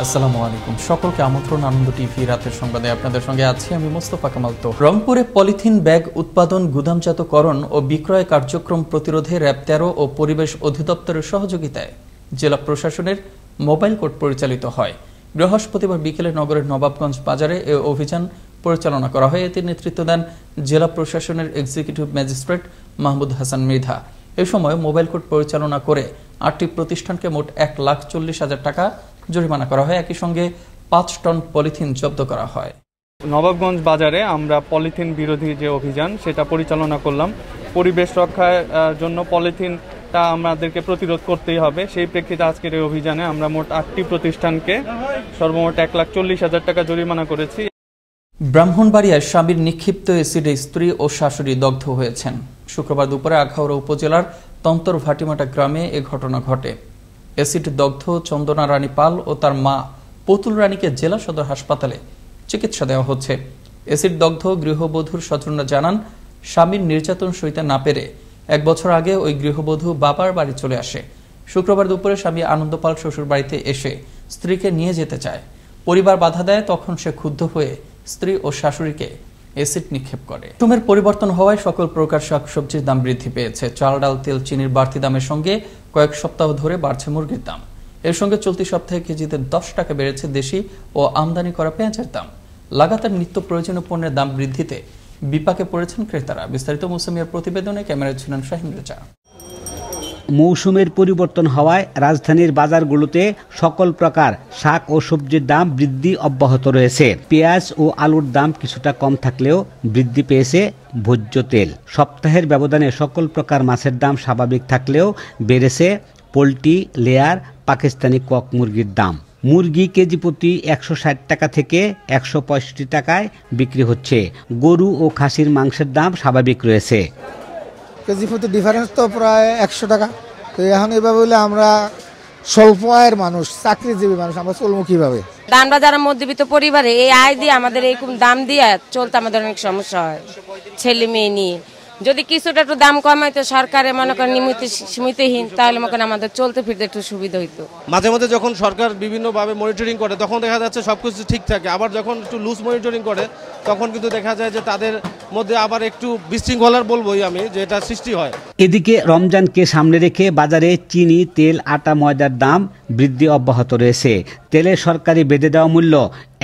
আসসালামু আলাইকুম, সকলকে আমন্ত্রণ আনন্দ টিভি রাতের সংবাদে আপনাদের সঙ্গে আছি আমি মোস্তফা কামাল। তো রংপুরে পলিথিন ব্যাগ উৎপাদন, গুদামজাতকরণ ও বিক্রয় কার্যক্রম প্রতিরোধে র্যাব 13 ও পরিবেশ অধিদপ্তরের সহযোগিতায় জেলা প্রশাসনের মোবাইল কোর্ট পরিচালিত হয়। বৃহস্পতিবার বিকেলে নগরের নবাবগঞ্জ বাজারে এ অভিযান পরিচালনা করা হয়। এতে নেতৃত্ব দেন জেলা প্রশাসনের এক্সিকিউটিভ ম্যাজিস্ট্রেট মাহমুদ হাসান মৃধা। এ সময় মোবাইল কোর্ট পরিচালনা করে 8টি প্রতিষ্ঠানকে মোট 1,40,000 টাকা জরিমানা করা হয়। একই সঙ্গে 5 টন পলিথিন জব্দ করা হয়। নবাবগঞ্জ বাজারে আমরা পলিথিন বিরোধী যে অভিযান সেটা পরিচালনা করলাম। পরিবেশ রক্ষার জন্য পলিথিনটা আমাদেরকে প্রতিরোধ করতেই হবে। সেই প্রেক্ষিতে আজকের এই অভিযানে আমরা মোট 8টি প্রতিষ্ঠানকে সর্বমোট 1,40,000 টাকা জরিমানা করেছি। ব্রাহ্মণবাড়িয়ায় স্বামীর নিক্ষিপ্ত এসিডে স্ত্রী ও শাশুড়ি দগ্ধ হয়েছেন। শুক্রবার দুপুরে আখাউড়া উপজেলার তন্তর ভাটিমাটা গ্রামে এ ঘটনা ঘটে। এসিড দগ্ধ চন্দনা রানী পাল ও তার মা পুতুল রানীকে জেলা সদর হাসপাতালে চিকিৎসা দেওয়া হচ্ছে। এসিড দগ্ধ গৃহবধূর স্বজনরা জানান, স্বামীর নির্যাতন সইতে না পেরে 1 বছর আগে ওই গৃহবধূ বাবার বাড়ি চলে আসে। শুক্রবার দুপুরে স্বামী আনন্দ পাল শ্বশুর বাড়িতে এসে স্ত্রীকে নিয়ে যেতে চায়। পরিবার বাধা দেয়, তখন সে ক্ষুব্ধ হয়ে স্ত্রী ও শাশুড়িকে এসিড নিক্ষেপ করে। মৌসুমের পরিবর্তন হওয়ায় সকল প্রকার শাকসবজির দাম বৃদ্ধি পেয়েছে। চাল, ডাল, তেল, চিনির বাড়তি দামের সঙ্গে কয়েক সপ্তাহ ধরে বাড়ছে মুরগির দাম। এর সঙ্গে চলতি সপ্তাহে কেজিতে 10 টাকা বেড়েছে দেশি ও আমদানি করা পেঁয়াজের দাম। লাগাতার নিত্য প্রয়োজনীয় পণ্যের দাম বৃদ্ধিতে বিপাকে পড়েছেন ক্রেতারা। বিস্তারিত মৌসুমিয়ার প্রতিবেদনে ক্যামেরায় ছিলেন শাহিন রেজা। মৌসুমের পরিবর্তন হওয়ায় রাজধানীর বাজারগুলোতে সকল প্রকার শাক ও সবজির দাম বৃদ্ধি অব্যাহত রয়েছে। পেঁয়াজ ও আলুর দাম কিছুটা কম থাকলেও বৃদ্ধি পেয়েছে ভোজ্য তেল। সপ্তাহের ব্যবধানে সকল প্রকার মাছের দাম স্বাভাবিক থাকলেও বেড়েছে পোলট্রি, লেয়ার, পাকিস্তানি কক মুরগির দাম। মুরগি কেজি প্রতি 160 টাকা থেকে 165 টাকায় বিক্রি হচ্ছে। গরু ও খাসির মাংসের দাম স্বাভাবিক রয়েছে। কেজি প্রতি ডিফারেন্স তো প্রায় 100 টাকা। তো এখন এভাবে হলে আমরা স্বল্প আয়ের মানুষ, চাকরিজীবী মানুষ, আমরা চলবো কিভাবে? আমরা যারা মধ্যবিত্ত পরিবারে এই আয় দিয়ে আমাদের এরকম দাম দিয়ে চলতে আমাদের অনেক সমস্যা হয়। ছেলে মেয়ে নিয়ে যদি কিছুটা একটু দাম কমাইতো সরকারে মনে করেন সীমিতহীন, তাহলে মনে করেন আমাদের চলতে ফিরতে একটু সুবিধা হইতো। মাঝে মাঝে যখন সরকার বিভিন্নভাবে মনিটরিং করে তখন দেখা যাচ্ছে সবকিছু ঠিক থাকে, আবার যখন একটু লুজ মনিটরিং করে তখন কিন্তু দেখা যায় যে তাদের মধ্যে আবার একটু বিশৃঙ্খলার বলবোই আমি যে এটা সৃষ্টি হয়। এদিকে রমজানকে সামনে রেখে বাজারে চিনি, তেল, আটা, ময়দার দাম বৃদ্ধি অব্যাহত রয়েছে। তেলের সরকারি বেঁধে দেওয়া মূল্য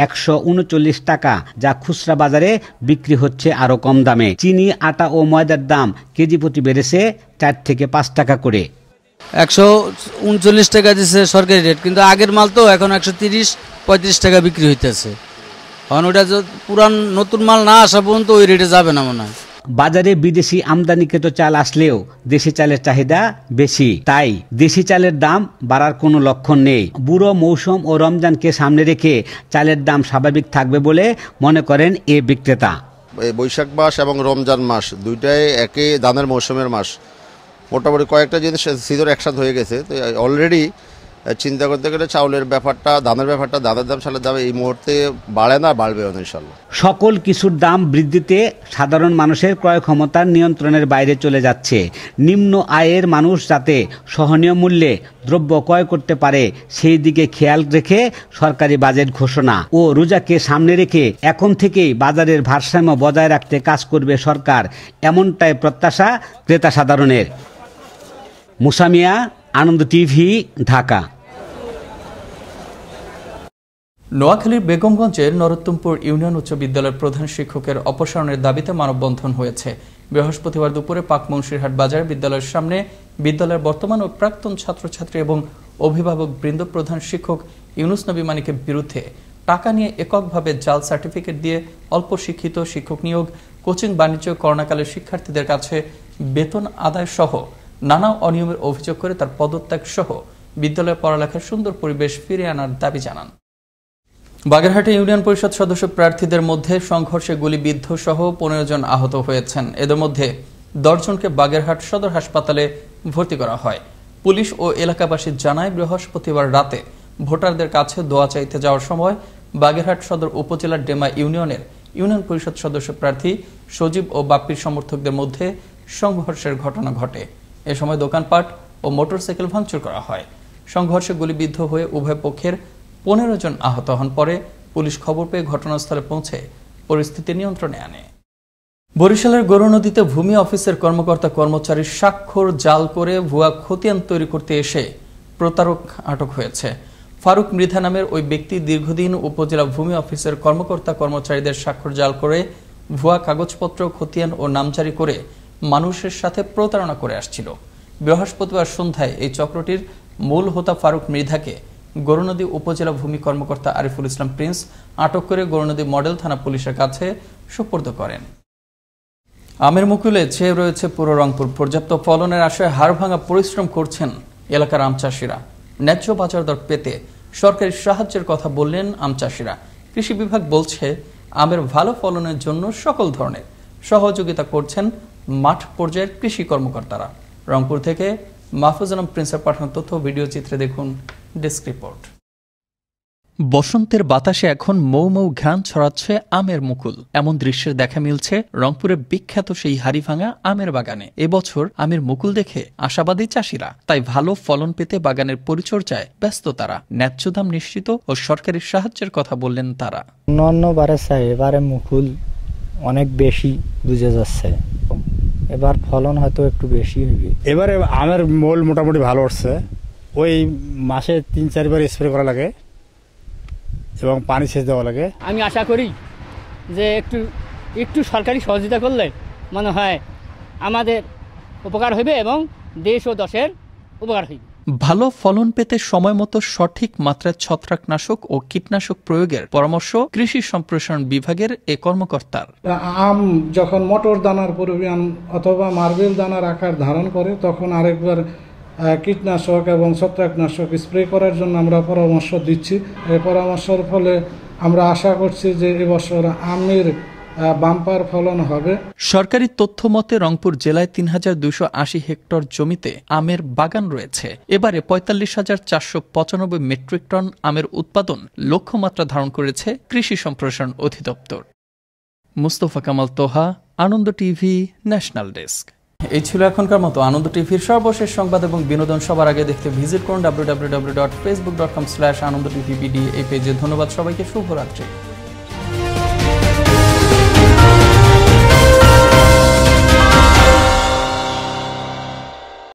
139 টাকা, যা খুচরা বাজারে বিক্রি হচ্ছে আরো কম দামে। চিনি, আটা ও ময়দার দাম কেজি প্রতি বেড়েছে 4 থেকে 5 টাকা করে। 139 টাকা দিচ্ছে সরকারি রেট, কিন্তু আগের মাল তো এখন 130-35 টাকা বিক্রি হইতেছে। কারণ ওটা পুরান নতুন মাল না আসা পর্যন্ত ওই রেটে যাবে না মনে হয়। বাজারে বিদেশি আমদানিকৃত চাল আসলেও দেশি চালের চাহিদা বেশি, তাই দেশি চালের দাম বাড়ার কোনো লক্ষণ নেই। বুড়ো মৌসুম ও রমজানকে সামনে রেখে চালের দাম স্বাভাবিক থাকবে বলে মনে করেন এ বিক্রেতা। বৈশাখ মাস এবং রমজান মাস দুইটাই একই ধানের মৌসুমের মাস। মোটামুটি কয়েকটা জিনিস সিজন একসাথে হয়ে গেছে। তো অলরেডি চিন্তা করতে গেলে চাউলের ব্যাপারটা, ধানের ব্যাপারটা, ধানের দাম, চালের দাম এই মুহূর্তে বাড়ে না, বাড়বে ইনশাল্লাহ। সকল কিছুর দাম বৃদ্ধিতে সাধারণ মানুষের ক্রয় ক্ষমতার নিয়ন্ত্রণের বাইরে চলে যাচ্ছে। নিম্ন আয়ের মানুষ যাতে সহনীয় মূল্যে দ্রব্য ক্রয় করতে পারে সেই দিকে খেয়াল রেখে সরকারি বাজেট ঘোষণা ও রোজাকে সামনে রেখে এখন থেকেই বাজারের ভারসাম্য বজায় রাখতে কাজ করবে সরকার, এমনটাই প্রত্যাশা ক্রেতা সাধারণের। মুসামিয়া, আনন্দ টিভি, ঢাকা। নোয়াখালীর বেগমগঞ্জের নরোত্তমপুর ইউনিয়ন উচ্চ বিদ্যালয়ের প্রধান শিক্ষকের অপসারণের দাবিতে মানববন্ধন হয়েছে। বৃহস্পতিবার দুপুরে পাকমুন্সিরহাট বাজার বিদ্যালয়ের সামনে বিদ্যালয়ের বর্তমান ও প্রাক্তন ছাত্রছাত্রী এবং অভিভাবক বৃন্দ প্রধান শিক্ষক ইউনুস নবী মানিকের বিরুদ্ধে টাকা নিয়ে এককভাবে জাল সার্টিফিকেট দিয়ে অল্প শিক্ষিত শিক্ষক নিয়োগ, কোচিং, বাণিজ্য, করোনাকালের শিক্ষার্থীদের কাছে বেতন আদায় সহ নানা অনিয়মের অভিযোগ করে তার পদত্যাগ সহ বিদ্যালয়ে পড়ালেখার সুন্দর পরিবেশ ফিরিয়ে আনার দাবি জানান। বাগেরহাটে ইউনিয়ন পরিষদ সদস্য প্রার্থীদের মধ্যে সংঘর্ষে গুলিবিদ্ধ সহ 15 জন আহত হয়েছেন। এদের মধ্যে 10 জনকে বাগেরহাট সদর হাসপাতালে ভর্তি করা হয়। পুলিশ ও এলাকাবাসী জানায়, বৃহস্পতিবার রাতে ভোটারদের কাছে দোয়া চাইতে যাওয়ার সময় বাগেরহাট সদর উপজেলার ডেমা ইউনিয়নের ইউনিয়ন পরিষদ সদস্য প্রার্থী সজীব ও বাপ্পির সমর্থকদের মধ্যে সংঘর্ষের ঘটনা ঘটে। এ সময় দোকানপাট ও মোটরসাইকেল ভাঙচুর করা হয়। সংঘর্ষে গুলিবিদ্ধ হয়ে উভয় পক্ষের 15 জন আহত হন। পরে পুলিশ খবর পেয়ে ঘটনাস্থলে পৌঁছে পরিস্থিতি নিয়ন্ত্রণে আনে। বরিশালের গৌরনদীতে ভূমি অফিসের কর্মকর্তা কর্মচারীর স্বাক্ষর জাল করে ভুয়া খতিয়ান তৈরি করতে এসে প্রতারক আটক হয়েছে। ফারুক মৃধা নামের ওই ব্যক্তি দীর্ঘদিন উপজেলা ভূমি অফিসের কর্মকর্তা কর্মচারীদের স্বাক্ষর জাল করে ভুয়া কাগজপত্র, খতিয়ান ও নামজারি করে মানুষের সাথে প্রতারণা করে আসছিল। বৃহস্পতিবার সন্ধ্যায় এই চক্রটির মূল হোতা ফারুক মৃধাকে গৌরনদী উপজেলা ভূমি কর্মকর্তা আরিফুল ইসলাম প্রিন্স আটক করে গৌরনদী মডেল থানা পুলিশের কাছে সুপর্দ করেন। আমের মুকুলে চেয়ে রয়েছে পুরো রংপুর। পর্যাপ্ত ফলনের আশায় হাড়ভাঙা পরিশ্রম করছেন এলাকার আম চাষিরা। ন্যায্য বাজার দর পেতে সরকারি সাহায্যের কথা বললেন আম চাষিরা। কৃষি বিভাগ বলছে আমের ভালো ফলনের জন্য সকল ধরনের সহযোগিতা করছেন মাঠ পর্যায়ের কৃষি কর্মকর্তারা। রংপুর থেকে মাহফুজ আলম প্রিন্সের পাঠানো তথ্য ভিডিও চিত্রে দেখুন ডেস্ক রিপোর্ট। বসন্তের বাতাসে এখন মৌ মৌ ঘ্রাণ ছড়াচ্ছে আমের মুকুল। এমন দৃশ্যের দেখা মিলছে রংপুরের বিখ্যাত সেই হাড়িভাঙা আমের বাগানে। এবছর আমের মুকুল দেখে আশাবাদী চাষিরা, তাই ভালো ফলন পেতে বাগানের পরিচর্যায় ব্যস্ত তারা। ন্যায্য দাম নিশ্চিত ও সরকারি সাহায্যের কথা বললেন তারা। অন্য বারে চাই এবারে মুকুল অনেক বেশি বুঝে যাচ্ছে, এবার ফলন হয়তো একটু বেশি হবে। এবারে আমের মোল মোটামুটি ভালো হচ্ছে। ওই মাসে 3-4 বার স্প্রে করা লাগে এবং পানি সেচ দেওয়া লাগে। আমি আশা করি যে একটু সরকারি সহযোগিতা করলে মনে হয় আমাদের উপকার হবে এবং দেশ ও দেশের উপকার হবে। ভালো ফলন পেতে সময় মতো সঠিক মাত্রায় ছত্রাকনাশক ও কীটনাশক প্রয়োগের পরামর্শ কৃষি সম্প্রসারণ বিভাগের এ কর্মকর্তার। আম যখন মটর দানার পরিমাণ অথবা মার্বেল দানার আকার ধারণ করে তখন আরেকবার কীটনাশক এবং ছত্রাকনাশক স্প্রে করার জন্য আমরা পরামর্শ দিচ্ছি। এই পরামর্শের ফলে আমরা আশা করছি যে এবছর আমের বাম্পার ফলন হবে। সরকারি তথ্য মতে রংপুর জেলায় ৩,২৮০ হেক্টর জমিতে আমের বাগান রয়েছে। এবারে ৪৫,৪৯৫ মেট্রিক টন আমের উৎপাদন লক্ষ্যমাত্রা ধারণ করেছে কৃষি সম্প্রসারণ অধিদপ্তর। মুস্তফা কামাল তোহা, আনন্দ টিভি, ন্যাশনাল ডেস্ক। এই ছিল এখনকার মতো আনন্দ টিভির সর্বশেষ সংবাদ এবং বিনোদন। সবার আগে দেখতে ভিজিট করুন www.facebook.com/anandtvbd এই পেজে। ধন্যবাদ সবাইকে, শুভরাত্রি।